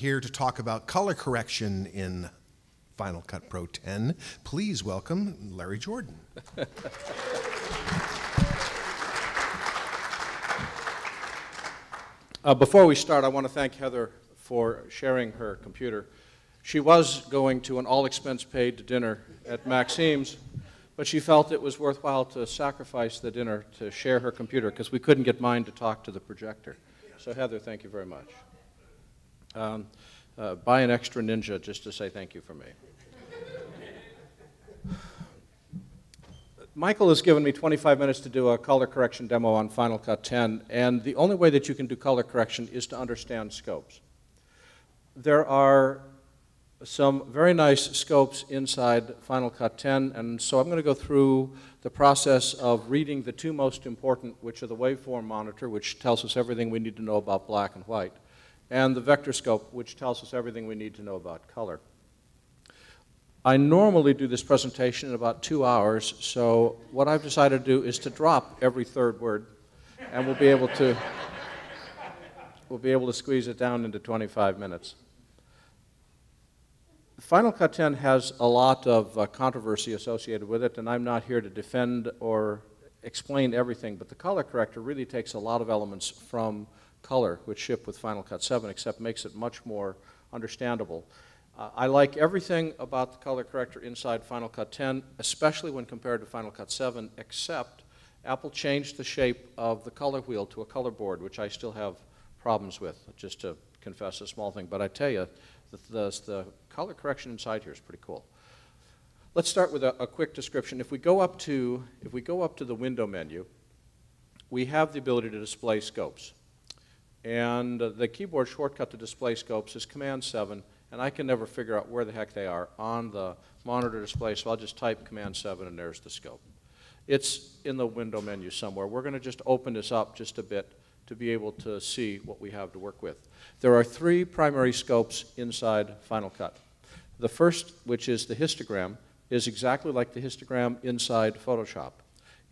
here to talk about color correction in Final Cut Pro 10. Please welcome Larry Jordan. Before we start, I want to thank Heather for sharing her computer. She was going to an all-expense-paid dinner at Maxime's, but she felt it was worthwhile to sacrifice the dinner to share her computer because we couldn't get mine to talk to the projector. So Heather, thank you very much. Buy an extra Ninja just to say thank you for me. Michael has given me 25 minutes to do a color correction demo on Final Cut 10, and the only way that you can do color correction is to understand scopes. There are some very nice scopes inside Final Cut 10, and so I'm going to go through the process of reading the two most important, which are the waveform monitor, which tells us everything we need to know about black and white, and the vector scope, which tells us everything we need to know about color. I normally do this presentation in about 2 hours, so what I've decided to do is to drop every third word, and we'll be able to squeeze it down into 25 minutes. Final Cut 10 has a lot of controversy associated with it, and I'm not here to defend or explain everything, but the color corrector really takes a lot of elements from color, which ship with Final Cut 7, except makes it much more understandable. I like everything about the color corrector inside Final Cut 10, especially when compared to Final Cut 7, except Apple changed the shape of the color wheel to a color board, which I still have problems with, just to confess a small thing. But I tell you, the color correction inside here is pretty cool. Let's start with a quick description. If we go up to the window menu, we have the ability to display scopes. And the keyboard shortcut to display scopes is Command 7, and I can never figure out where the heck they are on the monitor display, so I'll just type Command 7 and there's the scope. It's in the window menu somewhere. We're going to just open this up just a bit to be able to see what we have to work with. There are three primary scopes inside Final Cut. The first, which is the histogram, is exactly like the histogram inside Photoshop.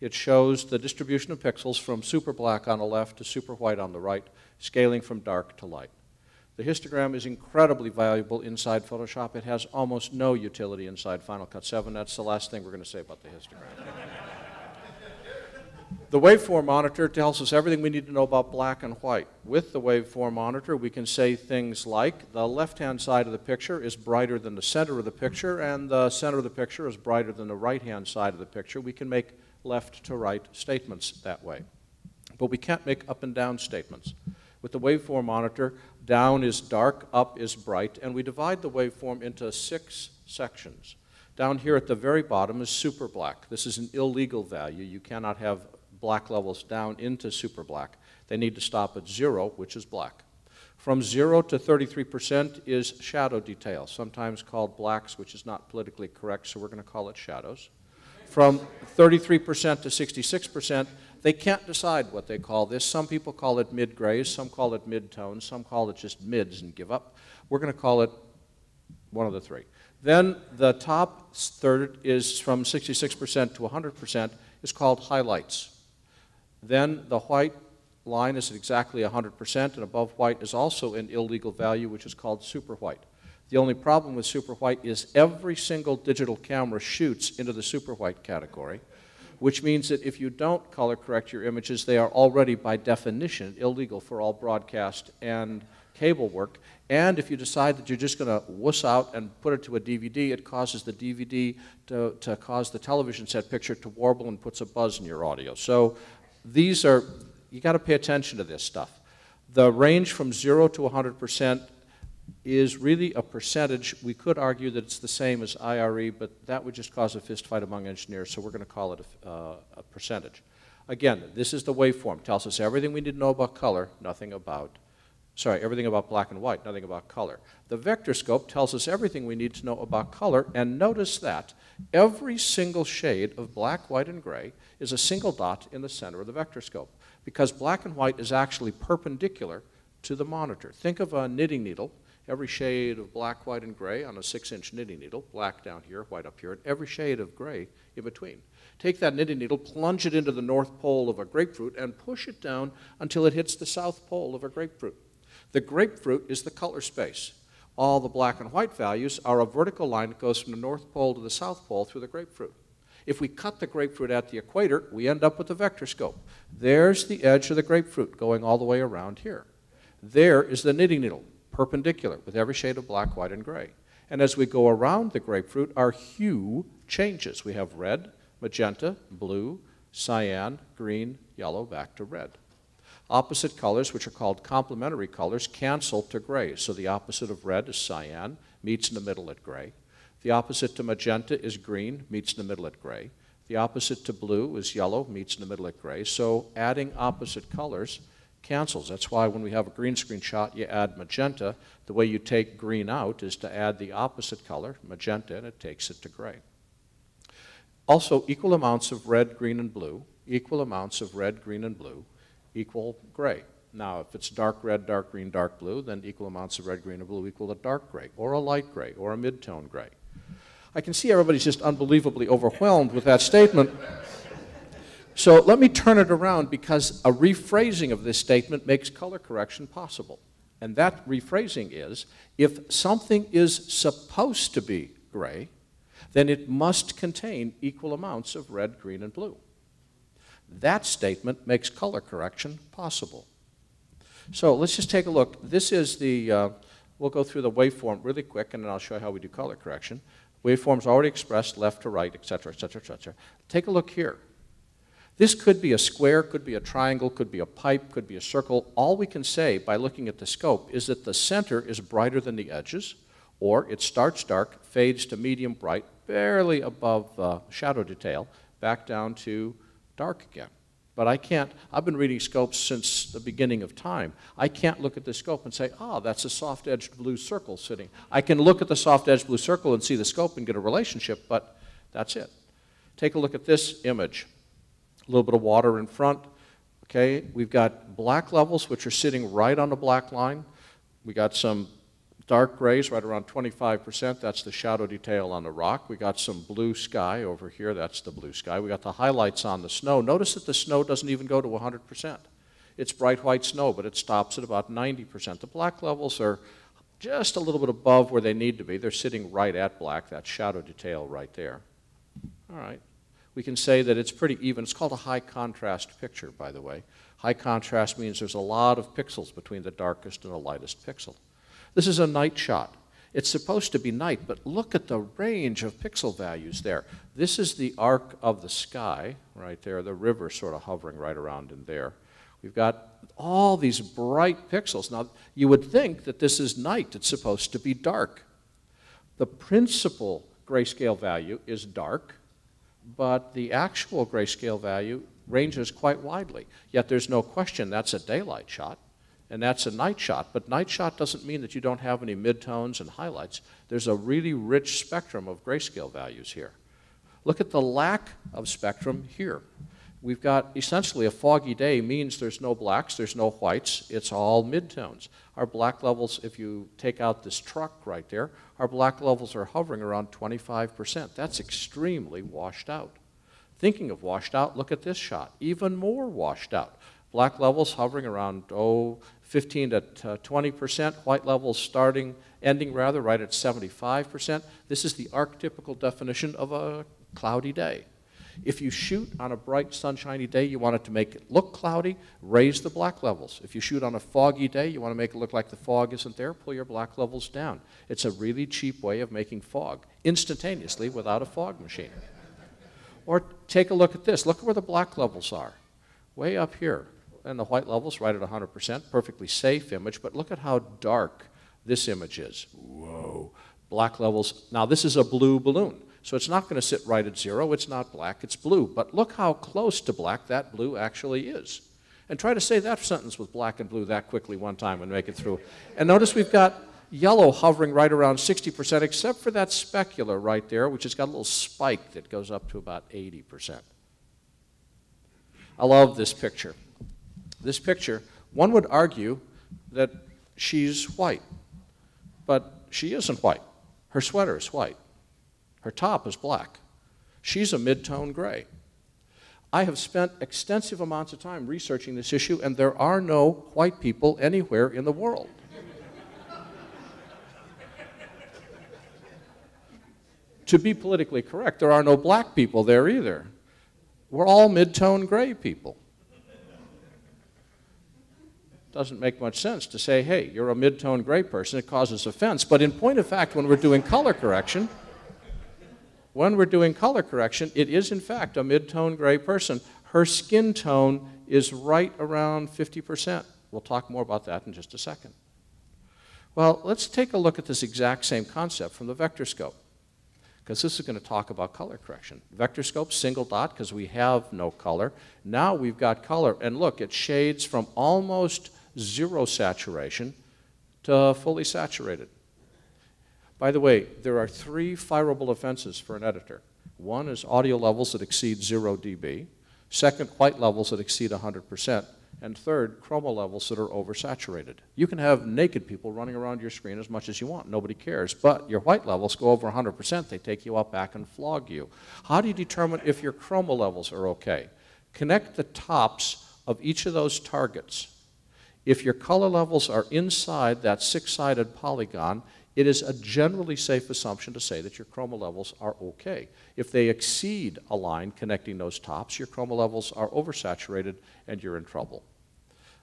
It shows the distribution of pixels from super black on the left to super white on the right, scaling from dark to light. The histogram is incredibly valuable inside Photoshop. It has almost no utility inside Final Cut 7. That's the last thing we're going to say about the histogram. The waveform monitor tells us everything we need to know about black and white. With the waveform monitor, we can say things like the left-hand side of the picture is brighter than the center of the picture, and the center of the picture is brighter than the right-hand side of the picture. We can make left-to-right statements that way. But we can't make up and down statements. With the waveform monitor, down is dark, up is bright, and we divide the waveform into 6 sections. Down here at the very bottom is super black. This is an illegal value. You cannot have black levels down into super black. They need to stop at 0, which is black. From 0 to 33% is shadow detail, sometimes called blacks, which is not politically correct, so we're going to call it shadows. From 33% to 66%, they can't decide what they call this. Some people call it mid-grays, some call it mid-tones, some call it just mids and give up. We're going to call it one of the three. Then the top third is from 66% to 100% is called highlights. Then the white line is at exactly 100%, and above white is also an illegal value, which is called super white. The only problem with super white is every single digital camera shoots into the super white category, which means that if you don't color correct your images, they are already by definition illegal for all broadcast and cable work. And if you decide that you're just going to wuss out and put it to a DVD, it causes the DVD to cause the television set picture to warble and puts a buzz in your audio. So these are, you got to pay attention to this stuff. The range from 0 to 100% is really a percentage. We could argue that it's the same as IRE, but that would just cause a fist fight among engineers, so we're going to call it a percentage. Again, this is the waveform. It tells us everything we need to know about color, everything about black and white, nothing about color. The vector scope tells us everything we need to know about color, and notice that every single shade of black, white, and gray is a single dot in the center of the vector scope, because black and white is actually perpendicular to the monitor. Think of a knitting needle. Every shade of black, white, and gray on a 6-inch knitting needle, black down here, white up here, and every shade of gray in between. Take that knitting needle, plunge it into the north pole of a grapefruit, and push it down until it hits the south pole of a grapefruit. The grapefruit is the color space. All the black and white values are a vertical line that goes from the North Pole to the South Pole through the grapefruit. If we cut the grapefruit at the equator, we end up with the vector scope. There's the edge of the grapefruit going all the way around here. There is the knitting needle, perpendicular, with every shade of black, white, and gray. And as we go around the grapefruit, our hue changes. We have red, magenta, blue, cyan, green, yellow, back to red. Opposite colors, which are called complementary colors, cancel to gray. So the opposite of red is cyan, meets in the middle at gray. The opposite to magenta is green, meets in the middle at gray. The opposite to blue is yellow, meets in the middle at gray. So adding opposite colors cancels. That's why when we have a green screen shot, you add magenta. The way you take green out is to add the opposite color, magenta, and it takes it to gray. Also, equal amounts of red, green, and blue, equal amounts of red, green, and blue, equal gray. Now, if it's dark red, dark green, dark blue, then equal amounts of red, green, and blue equal a dark gray, or a light gray, or a mid-tone gray. I can see everybody's just unbelievably overwhelmed with that statement. So let me turn it around, because a rephrasing of this statement makes color correction possible. And that rephrasing is, if something is supposed to be gray, then it must contain equal amounts of red, green, and blue. That statement makes color correction possible. So let's just take a look. This is the, we'll go through the waveform really quick, and then I'll show you how we do color correction. Waveform's already expressed left to right, et cetera, et cetera, et cetera. Take a look here. This could be a square, could be a triangle, could be a pipe, could be a circle. All we can say by looking at the scope is that the center is brighter than the edges, or it starts dark, fades to medium bright, barely above shadow detail, back down to dark again. But I can't, I've been reading scopes since the beginning of time. I can't look at the scope and say, oh, that's a soft-edged blue circle sitting. I can look at the soft-edged blue circle and see the scope and get a relationship, but that's it. Take a look at this image. A little bit of water in front. Okay, we've got black levels, which are sitting right on the black line. We got some dark grays right around 25%. That's the shadow detail on the rock. We got some blue sky over here. That's the blue sky. We got the highlights on the snow. Notice that the snow doesn't even go to 100%. It's bright white snow, but it stops at about 90%. The black levels are just a little bit above where they need to be. They're sitting right at black, that shadow detail right there. All right. We can say that it's pretty even. It's called a high contrast picture, by the way. High contrast means there's a lot of pixels between the darkest and the lightest pixel. This is a night shot. It's supposed to be night, but look at the range of pixel values there. This is the arc of the sky right there, the river sort of hovering right around in there. We've got all these bright pixels. Now, you would think that this is night. It's supposed to be dark. The principal grayscale value is dark, but the actual grayscale value ranges quite widely. Yet there's no question that's a daylight shot, and that's a night shot. But night shot doesn't mean that you don't have any midtones and highlights. There's a really rich spectrum of grayscale values here. Look at the lack of spectrum here. We've got essentially a foggy day means there's no blacks, there's no whites, it's all midtones. Our black levels, if you take out this truck right there, our black levels are hovering around 25%. That's extremely washed out. Thinking of washed out, look at this shot, even more washed out. Black levels hovering around, 15 to 20%, white levels ending right at 75%. This is the archetypical definition of a cloudy day. If you shoot on a bright, sunshiny day, you want it to make it look cloudy, raise the black levels. If you shoot on a foggy day, you want to make it look like the fog isn't there, pull your black levels down. It's a really cheap way of making fog, instantaneously without a fog machine. Or take a look at this. Look where the black levels are, way up here. And the white levels right at 100%, perfectly safe image, but look at how dark this image is. Whoa. Black levels. Now, this is a blue balloon. So it's not going to sit right at 0. It's not black, it's blue. But look how close to black that blue actually is. And try to say that sentence with black and blue that quickly one time and make it through. And notice we've got yellow hovering right around 60%, except for that specular right there, which has got a little spike that goes up to about 80%. I love this picture. This picture, one would argue that she's white, but she isn't white. Her sweater is white. Her top is black. She's a mid-tone gray. I have spent extensive amounts of time researching this issue, and there are no white people anywhere in the world. to be politically correct, there are no black people there either. We're all mid-tone gray people. Doesn't make much sense to say, hey, you're a mid-tone gray person. It causes offense. But in point of fact, when we're doing color correction, it is in fact a mid-tone gray person. Her skin tone is right around 50%. We'll talk more about that in just a second. Well, let's take a look at this exact same concept from the vectorscope, because this is going to talk about color correction. Vectorscope, single dot, because we have no color. Now we've got color, and look, it shades from almost zero saturation to fully saturated. By the way, there are 3 fireable offenses for an editor. One is audio levels that exceed 0 dB. Second, white levels that exceed 100%. And third, chroma levels that are oversaturated. You can have naked people running around your screen as much as you want. Nobody cares. But your white levels go over 100%. They take you out back and flog you. How do you determine if your chroma levels are okay? Connect the tops of each of those targets. If your color levels are inside that 6-sided polygon, it is a generally safe assumption to say that your chroma levels are okay. If they exceed a line connecting those tops, your chroma levels are oversaturated and you're in trouble.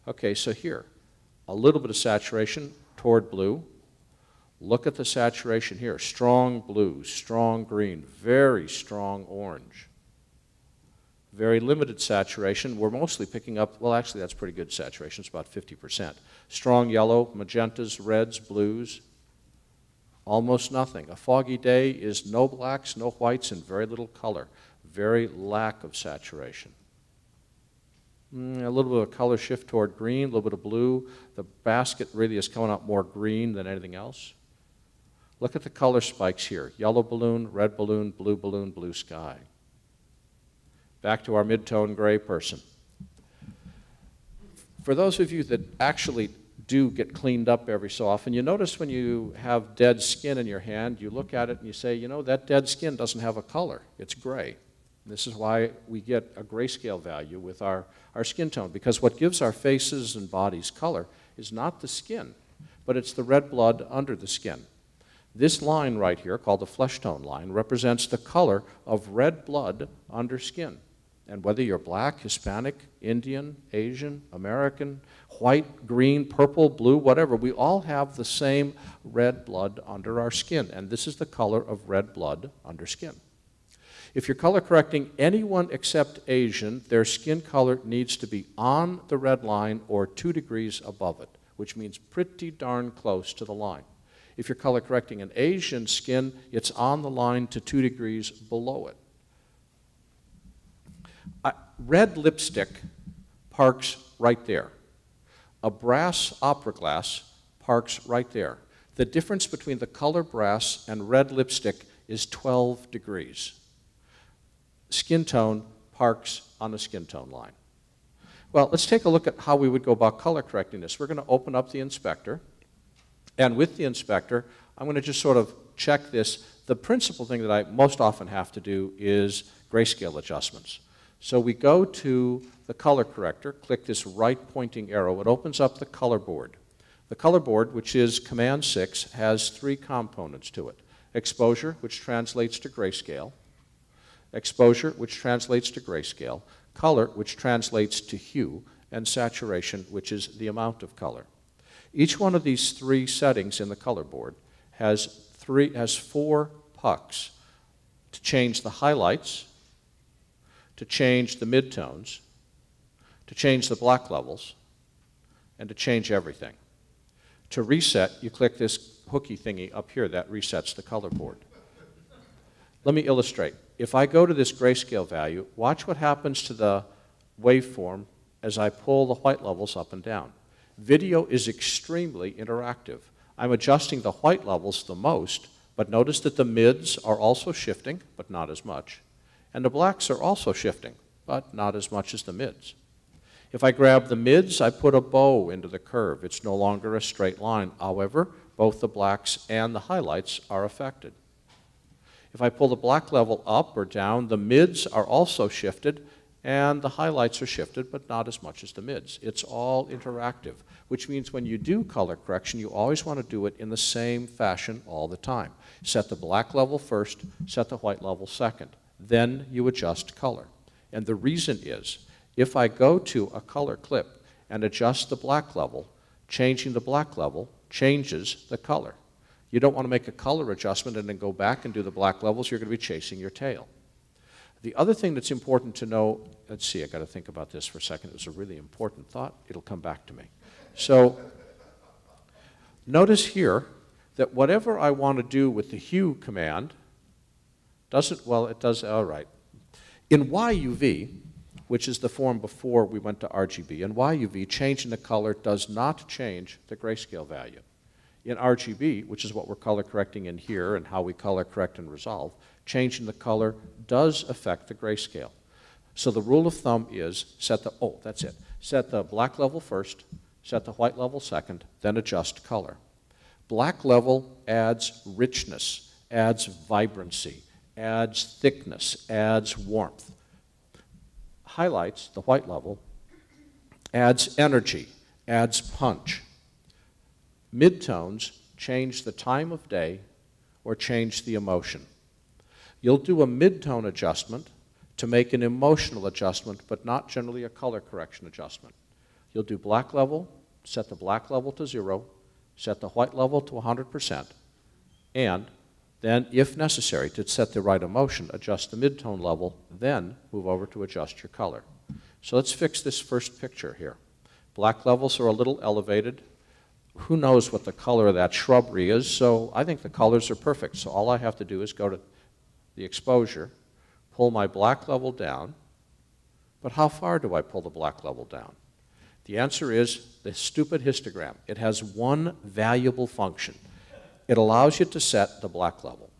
Okay, so here, a little bit of saturation toward blue. Look at the saturation here. Strong blue, strong green, very strong orange. Very limited saturation. We're mostly picking up, well, actually, that's pretty good saturation. It's about 50%. Strong yellow, magentas, reds, blues. Almost nothing. A foggy day is no blacks, no whites, and very little color. Very lack of saturation. A little bit of color shift toward green, a little bit of blue. The basket really is coming out more green than anything else. Look at the color spikes here. Yellow balloon, red balloon, blue sky. Back to our mid-tone gray person. For those of you that actually do get cleaned up every so often, you notice when you have dead skin in your hand, you look at it and you say, you know, that dead skin doesn't have a color. It's gray. And this is why we get a grayscale value with our skin tone, because what gives our faces and bodies color is not the skin, but it's the red blood under the skin. This line right here, called the flesh tone line, represents the color of red blood under skin. And whether you're black, Hispanic, Indian, Asian, American, white, green, purple, blue, whatever, we all have the same red blood under our skin. And this is the color of red blood under skin. If you're color correcting anyone except Asian, their skin color needs to be on the red line or 2 degrees above it, which means pretty darn close to the line. If you're color correcting an Asian skin, it's on the line to 2 degrees below it. Red lipstick parks right there. A brass opera glass parks right there. The difference between the color brass and red lipstick is 12 degrees. Skin tone parks on the skin tone line. Well, let's take a look at how we would go about color correcting this. We're going to open up the inspector, and with the inspector, I'm going to just sort of check this. The principal thing that I most often have to do is grayscale adjustments. So we go to the color corrector, click this right pointing arrow. It opens up the color board. The color board, which is Command 6, has 3 components to it. Exposure, which translates to grayscale. Exposure, which translates to grayscale. Color, which translates to hue. And saturation, which is the amount of color. Each one of these 3 settings in the color board has 4 pucks to change the highlights, to change the midtones, to change the black levels, and to change everything. To reset, you click this hooky thingy up here that resets the color board. Let me illustrate. If I go to this grayscale value, watch what happens to the waveform as I pull the white levels up and down. Video is extremely interactive. I'm adjusting the white levels the most, but notice that the mids are also shifting, but not as much. And the blacks are also shifting, but not as much as the mids. If I grab the mids, I put a bow into the curve. It's no longer a straight line. However, both the blacks and the highlights are affected. If I pull the black level up or down, the mids are also shifted, And the highlights are shifted, but not as much as the mids. It's all interactive, which means when you do color correction, you always want to do it in the same fashion all the time. Set the black level first, set the white level second. Then you adjust color. And the reason is, if I go to a color clip and adjust the black level, changing the black level changes the color. You don't want to make a color adjustment and then go back and do the black levels. You're going to be chasing your tail. The other thing that's important to know, let's see, I've got to think about this for a second. It was a really important thought. It'll come back to me. So notice here that whatever I want to do with the hue command doesn't, well, it does, all right. In YUV, which is the form before we went to RGB, in YUV, changing the color does not change the grayscale value. In RGB, which is what we're color correcting in here and how we color correct and resolve, changing the color does affect the grayscale. So the rule of thumb is set the black level first, set the white level second, then adjust color. Black level adds richness, adds vibrancy, adds thickness, adds warmth. Highlights, the white level, adds energy, adds punch. Midtones change the time of day or change the emotion. You'll do a midtone adjustment to make an emotional adjustment, but not generally a color correction adjustment. You'll do black level, set the black level to 0, set the white level to 100%, and then, if necessary, to set the right emotion, adjust the midtone level, then move over to adjust your color. So let's fix this first picture here. Black levels are a little elevated. Who knows what the color of that shrubbery is, so I think the colors are perfect. So all I have to do is go to the exposure, pull my black level down, but how far do I pull the black level down? The answer is the stupid histogram. It has one valuable function. It allows you to set the black level.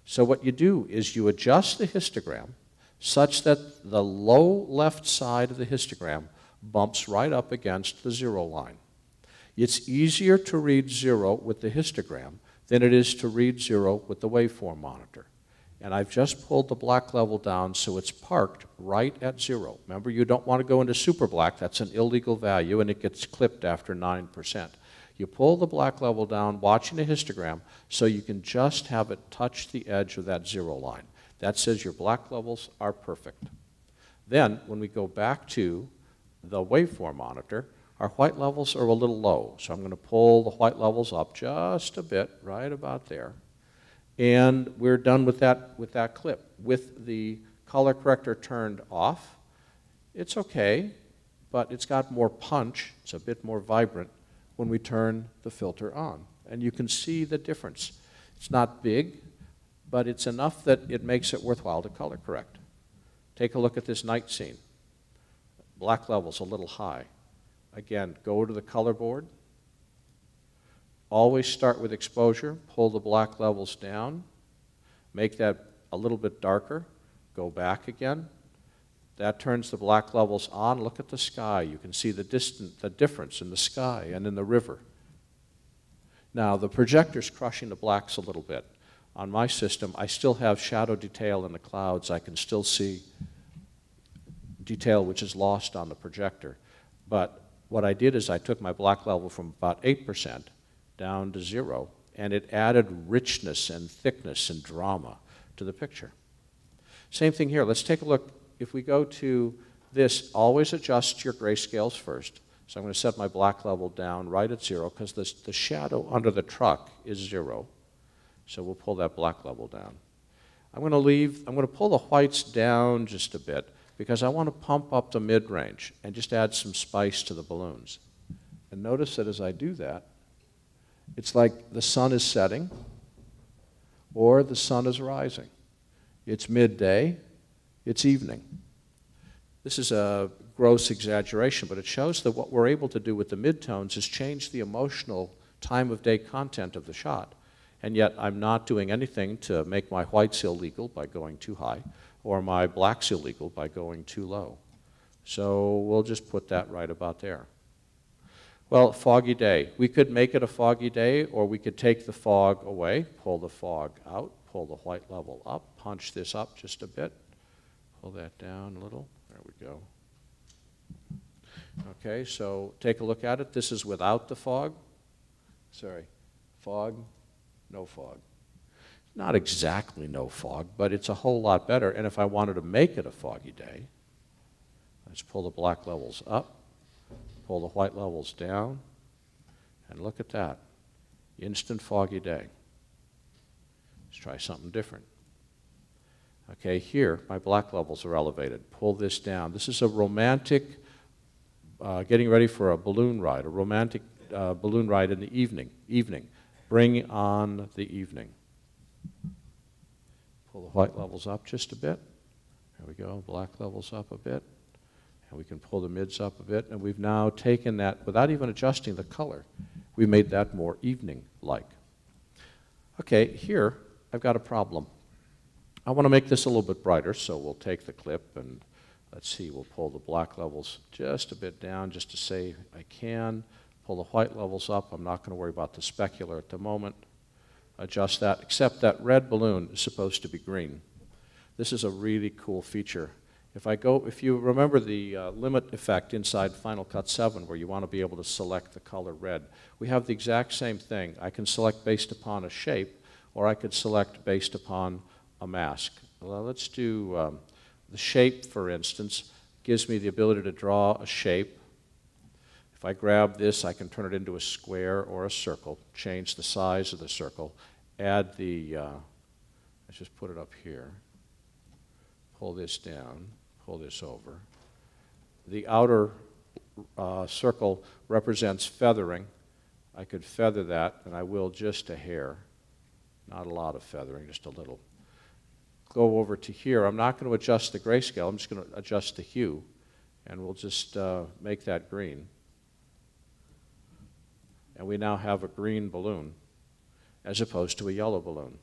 So what you do is you adjust the histogram such that the low left side of the histogram bumps right up against the 0 line. It's easier to read 0 with the histogram than it is to read 0 with the waveform monitor. And I've just pulled the black level down so it's parked right at 0. Remember, you don't want to go into super black. That's an illegal value, and it gets clipped after 9%. You pull the black level down, watching a histogram, so you can just have it touch the edge of that 0 line. That says your black levels are perfect. Then, when we go back to the waveform monitor, our white levels are a little low. So I'm going to pull the white levels up just a bit, right about there. And we're done with that clip. With the color corrector turned off, it's okay, but it's got more punch. It's a bit more vibrant when we turn the filter on. And you can see the difference. It's not big, but it's enough that it makes it worthwhile to color correct. Take a look at this night scene. Black level's a little high. Again, go to the color board. Always start with exposure, pull the black levels down, make that a little bit darker, go back again. That turns the black levels on. Look at the sky. You can see the difference in the sky and in the river. Now, the projector's crushing the blacks a little bit. On my system, I still have shadow detail in the clouds. I can still see detail which is lost on the projector. But what I did is I took my black level from about 8% down to 0, and it added richness and thickness and drama to the picture. Same thing here. Let's take a look. If we go to this, always adjust your grayscales first. So I'm going to set my black level down right at 0 because the shadow under the truck is 0. So we'll pull that black level down. I'm going to pull the whites down just a bit because I want to pump up the mid-range and just add some spice to the balloons. And notice that as I do that, it's like the sun is setting or the sun is rising. It's midday, it's evening. This is a gross exaggeration, but it shows that what we're able to do with the midtones is change the emotional time of day content of the shot. And yet I'm not doing anything to make my whites illegal by going too high or my blacks illegal by going too low. So we'll just put that right about there. Well, foggy day. We could make it a foggy day, or we could take the fog away, pull the fog out, pull the white level up, punch this up just a bit, pull that down a little. There we we go. Okay, so take a look at it. This is without the fog. Sorry, fog, no fog. Not exactly no fog, but it's a whole lot better. And if I wanted to make it a foggy day, let's pull the black levels up, pull the white levels down, and look at that. Instant foggy day. Let's try something different. Okay, here, my black levels are elevated. Pull this down. This is a romantic, getting ready for a balloon ride, a romantic balloon ride in the evening. Bring on the evening. Pull the white levels up just a bit. There we go, black levels up a bit. And we can pull the mids up a bit. And we've now taken that, without even adjusting the color, we made that more evening-like. Okay, here, I've got a problem. I want to make this a little bit brighter, so we'll take the clip and let's see, we'll pull the black levels just a bit down just to say I can. Pull the white levels up. I'm not going to worry about the specular at the moment. Adjust that, except that red balloon is supposed to be green. This is a really cool feature. If you remember the limit effect inside Final Cut 7 where you want to be able to select the color red, we have the exact same thing. I can select based upon a shape, or I could select based upon a mask. Well, let's do the shape, for instance, gives me the ability to draw a shape. If I grab this, I can turn it into a square or a circle, change the size of the circle, add the, let's just put it up here, pull this down, pull this over. The outer circle represents feathering. I could feather that, and I will just a hair. Not a lot of feathering, just a little. Go over to here. I'm not going to adjust the grayscale. I'm just going to adjust the hue, and we'll just make that green. And we now have a green balloon as opposed to a yellow balloon,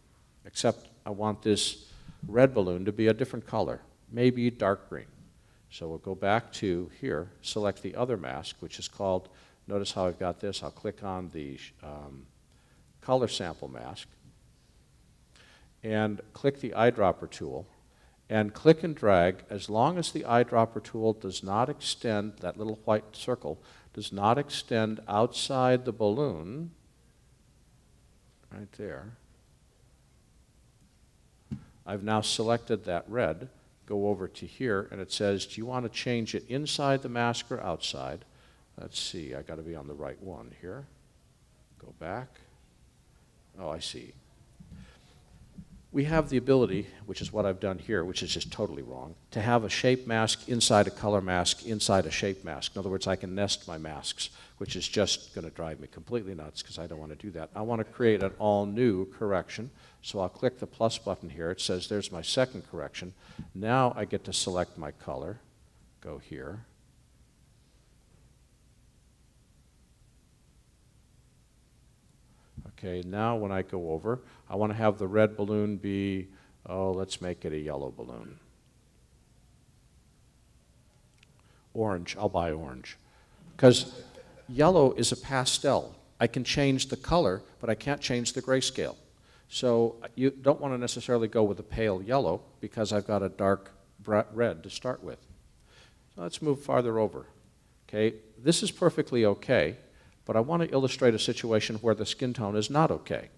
except I want this red balloon to be a different color, maybe dark green. So we'll go back to here, select the other mask, which is called, notice how I've got this. I'll click on the color sample mask and click the eyedropper tool and click and drag. As long as the eyedropper tool does not extend, that little white circle does not extend outside the balloon, right there. I've now selected that red, go over to here, and it says, do you want to change it inside the mask or outside? Let's see, I got to be on the right one here. Go back. Oh, I see. We have the ability, which is what I've done here, which is just totally wrong, to have a shape mask inside a color mask inside a shape mask. In other words, I can nest my masks, which is just going to drive me completely nuts because I don't want to do that. I want to create an all-new correction, so I'll click the plus button here. It says there's my second correction. Now I get to select my color, go here. Okay, now when I go over, I want to have the red balloon be, oh, let's make it a yellow balloon. Orange, I'll buy orange. Because yellow is a pastel. I can change the color, but I can't change the grayscale. So you don't want to necessarily go with a pale yellow because I've got a dark red to start with. So let's move farther over. Okay, this is perfectly okay. But I want to illustrate a situation where the skin tone is not okay.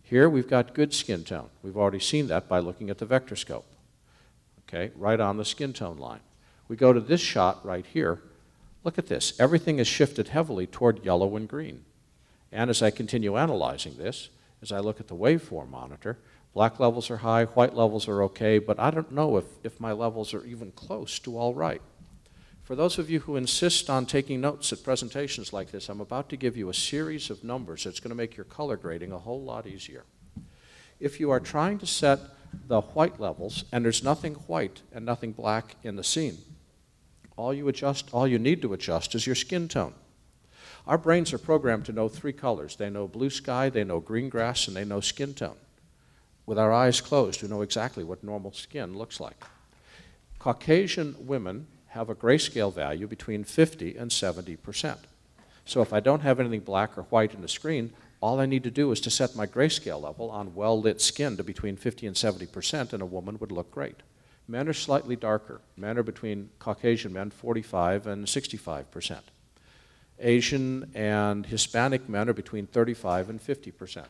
Here we've got good skin tone. We've already seen that by looking at the vector scope. Okay, right on the skin tone line. We go to this shot right here. Look at this. Everything is shifted heavily toward yellow and green. And as I continue analyzing this, as I look at the waveform monitor, black levels are high, white levels are okay, but I don't know if my levels are even close to all right. For those of you who insist on taking notes at presentations like this, I'm about to give you a series of numbers that's going to make your color grading a whole lot easier. If you are trying to set the white levels, and there's nothing white and nothing black in the scene, all you need to adjust is your skin tone. Our brains are programmed to know three colors. They know blue sky, they know green grass, and they know skin tone. With our eyes closed, we know exactly what normal skin looks like. Caucasian women have a grayscale value between 50 and 70%. So if I don't have anything black or white in the screen, all I need to do is to set my grayscale level on well-lit skin to between 50 and 70%, and a woman would look great. Men are slightly darker. Men are between Caucasian men, 45 and 65%. Asian and Hispanic men are between 35 and 50%.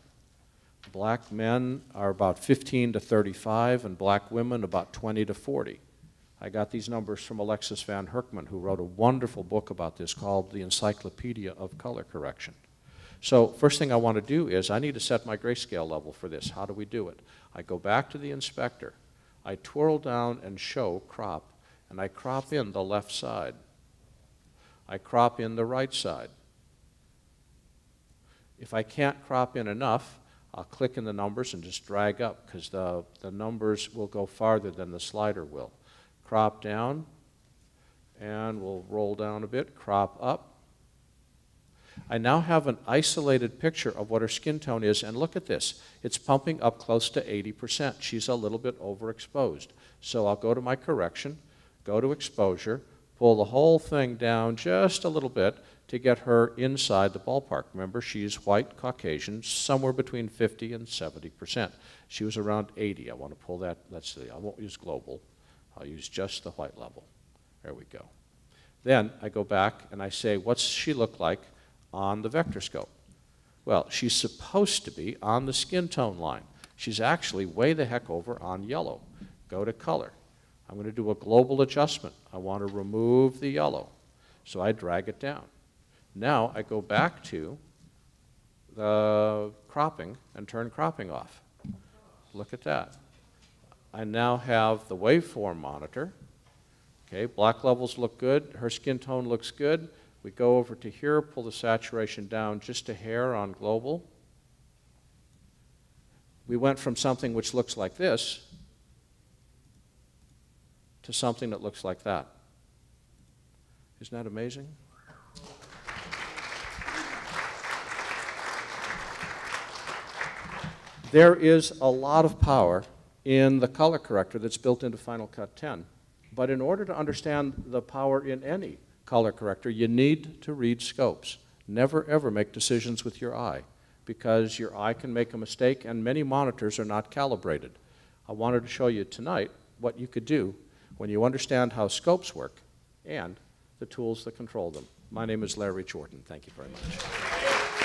Black men are about 15 to 35, and black women about 20 to 40. I got these numbers from Alexis Van Herkman, who wrote a wonderful book about this called The Encyclopedia of Color Correction. So first thing I want to do is I need to set my grayscale level for this. How do we do it? I go back to the inspector. I twirl down and show crop, and I crop in the left side. I crop in the right side. If I can't crop in enough, I'll click in the numbers and just drag up, because the numbers will go farther than the slider will. Crop down, and we'll roll down a bit, crop up. I now have an isolated picture of what her skin tone is, and look at this. It's pumping up close to 80%. She's a little bit overexposed. So I'll go to my correction, go to exposure, pull the whole thing down just a little bit to get her inside the ballpark. Remember, she's white Caucasian, somewhere between 50 and 70%. She was around 80. I want to pull that, let's see, I won't use global. I'll use just the white level. There we go. Then I go back and I say, what's she look like on the vector scope? Well, she's supposed to be on the skin tone line. She's actually way the heck over on yellow. Go to color. I'm going to do a global adjustment. I want to remove the yellow. So I drag it down. Now I go back to the cropping and turn cropping off. Look at that. I now have the waveform monitor. Okay, black levels look good. Her skin tone looks good. We go over to here, pull the saturation down just a hair on global. We went from something which looks like this to something that looks like that. Isn't that amazing? There is a lot of power in the color corrector that's built into Final Cut 10. But in order to understand the power in any color corrector, you need to read scopes. Never ever make decisions with your eye, because your eye can make a mistake and many monitors are not calibrated. I wanted to show you tonight what you could do when you understand how scopes work and the tools that control them. My name is Larry Jordan. Thank you very much.